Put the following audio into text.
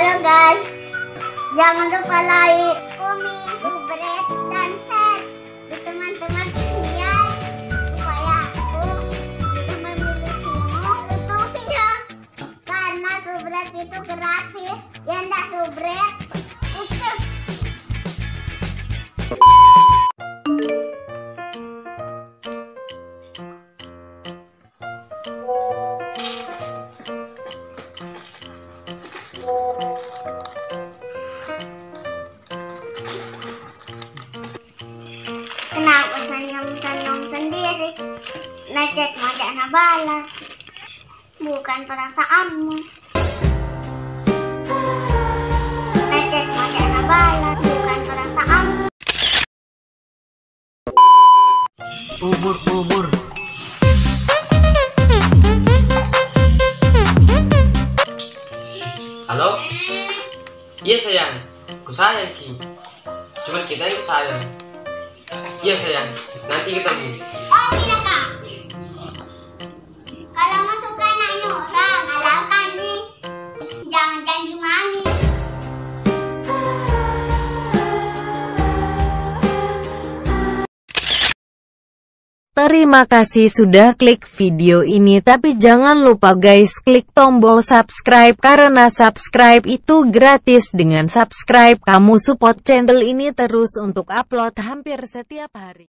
Halo guys, jangan lupa like, komen, subscribe, dan share di teman-teman kalian supaya aku bisa memilikimu utuhnya. Karena subscribe itu gratis, yang tidak subscribe ucap. Kenapa senyum-senyum sendiri? Ngecek wajahnya balas, bukan perasaanmu. Ngecek wajahnya balas, bukan perasaanmu. Umur. Halo? Iya sayang, ku sayang Ki. Cuman kita yang ku sayang. Iya sayang, nanti ketemu. Oh iya kak, kalau mau suka nanya orang, halalkan nih. Jangan janji manis. Terima kasih sudah klik video ini, tapi jangan lupa guys klik tombol subscribe karena subscribe itu gratis. Dengan subscribe kamu support channel ini terus untuk upload hampir setiap hari.